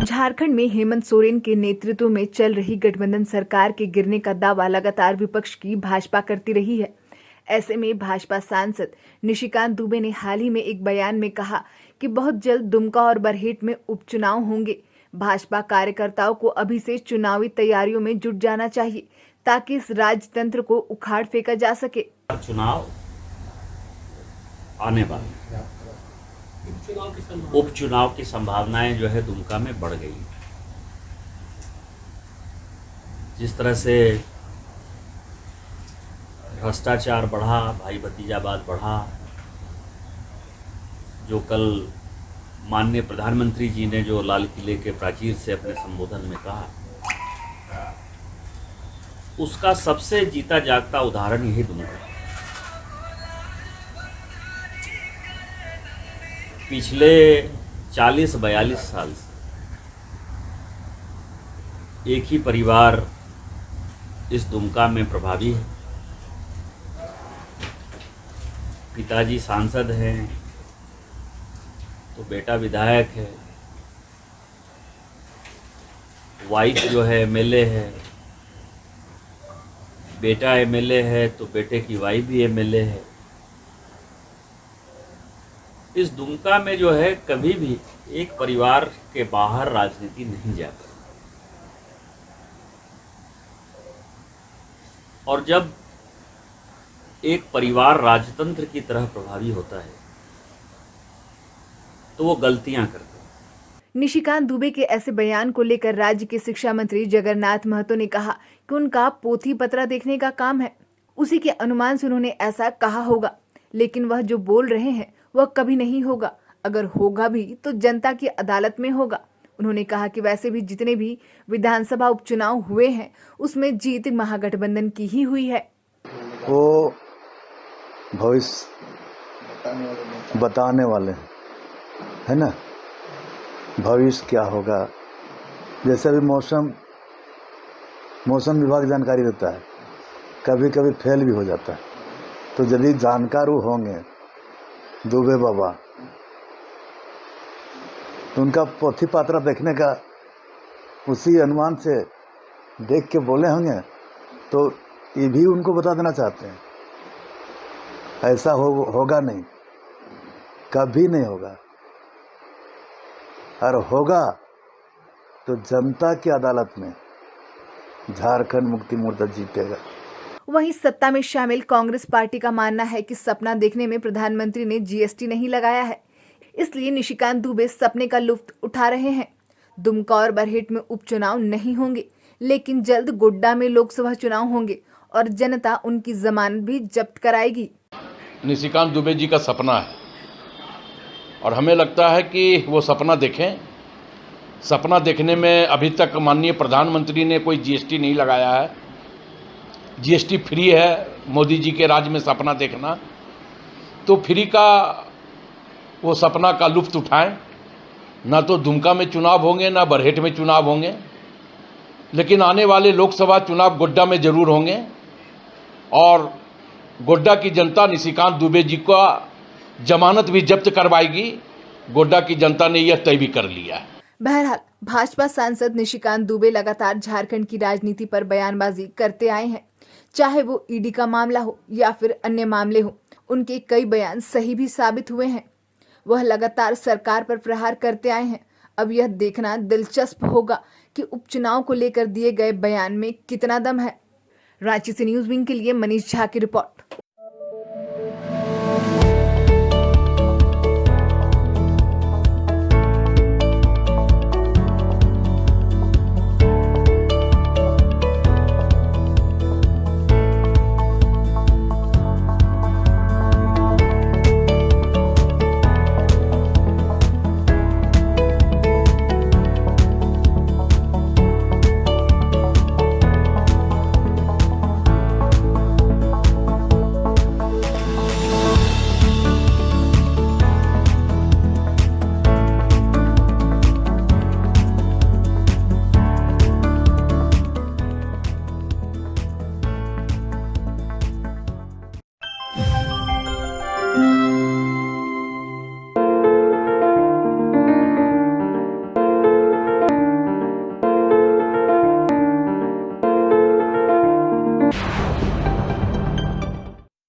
झारखंड में हेमंत सोरेन के नेतृत्व में चल रही गठबंधन सरकार के गिरने का दावा लगातार विपक्ष की भाजपा करती रही है। ऐसे में भाजपा सांसद निशिकांत दुबे ने हाल ही में एक बयान में कहा कि बहुत जल्द दुमका और बरहेट में उपचुनाव होंगे। भाजपा कार्यकर्ताओं को अभी से चुनावी तैयारियों में जुट जाना चाहिए ताकि इस राजतंत्र को उखाड़ फेंका जा सके। चुनाव आने वाले उपचुनाव की संभावनाएं जो है दुमका में बढ़ गई। जिस तरह से भ्रष्टाचार बढ़ा, भाई भतीजावाद बढ़ा, जो कल माननीय प्रधानमंत्री जी ने जो लाल किले के प्राचीर से अपने संबोधन में कहा, उसका सबसे जीता जागता उदाहरण यही दुमका। पिछले 40-42 साल से एक ही परिवार इस दुमका में प्रभावी है। पिताजी सांसद हैं तो बेटा विधायक है, वाइफ जो है एमएलए है, बेटा एमएलए है तो बेटे की वाइफ भी एमएलए है। इस दुमका में जो है कभी भी एक परिवार के बाहर राजनीति नहीं जा पाई। और जब एक परिवार राजतंत्र की तरह प्रभावी होता है तो वो गलतियां करता है। निशिकांत दुबे के ऐसे बयान को लेकर राज्य के शिक्षा मंत्री जगन्नाथ महतो ने कहा कि उनका पोथी पत्रा देखने का काम है, उसी के अनुमान से उन्होंने ऐसा कहा होगा, लेकिन वह जो बोल रहे हैं वह कभी नहीं होगा। अगर होगा भी तो जनता की अदालत में होगा। उन्होंने कहा कि वैसे भी जितने भी विधानसभा उपचुनाव हुए हैं उसमें जीत महागठबंधन की ही हुई है। वो भविष्य बताने वाले है ना, भविष्य क्या होगा। जैसे भी मौसम विभाग जानकारी देता है, कभी कभी फेल भी हो जाता है। तो यदि जानकार होंगे दुबे बाबा तो उनका पोथी पात्रा देखने का उसी अनुमान से देख के बोले होंगे, तो ये भी उनको बता देना चाहते हैं। ऐसा होगा नहीं, कभी नहीं होगा, और होगा तो जनता की अदालत में झारखंड मुक्ति मोर्चा जीतेगा। वहीं सत्ता में शामिल कांग्रेस पार्टी का मानना है कि सपना देखने में प्रधानमंत्री ने जीएसटी नहीं लगाया है, इसलिए निशिकांत दुबे सपने का लुत्फ उठा रहे हैं। दुमका और बरहेट में उपचुनाव नहीं होंगे, लेकिन जल्द गोड्डा में लोकसभा चुनाव होंगे और जनता उनकी जमानत भी जब्त कराएगी। निशिकांत दुबे जी का सपना है और हमें लगता है कि वो सपना देखें। सपना देखने में अभी तक माननीय प्रधानमंत्री ने कोई जीएसटी नहीं लगाया है। जीएसटी फ्री है, मोदी जी के राज में सपना देखना, तो फ्री का वो सपना का लुत्फ उठाएं। ना तो दुमका में चुनाव होंगे, ना बरहेट में चुनाव होंगे, लेकिन आने वाले लोकसभा चुनाव गोड्डा में ज़रूर होंगे और गोड्डा की जनता निशिकांत दुबे जी का जमानत भी जब्त करवाएगी। गोड्डा की जनता ने यह तय भी कर लिया है। बहरहाल भाजपा सांसद निशिकांत दुबे लगातार झारखंड की राजनीति पर बयानबाजी करते आए हैं, चाहे वो ईडी का मामला हो या फिर अन्य मामले हो। उनके कई बयान सही भी साबित हुए हैं। वह लगातार सरकार पर प्रहार करते आए हैं। अब यह देखना दिलचस्प होगा कि उपचुनाव को लेकर दिए गए बयान में कितना दम है। रांची से न्यूज़ विंग के लिए मनीष झा की रिपोर्ट।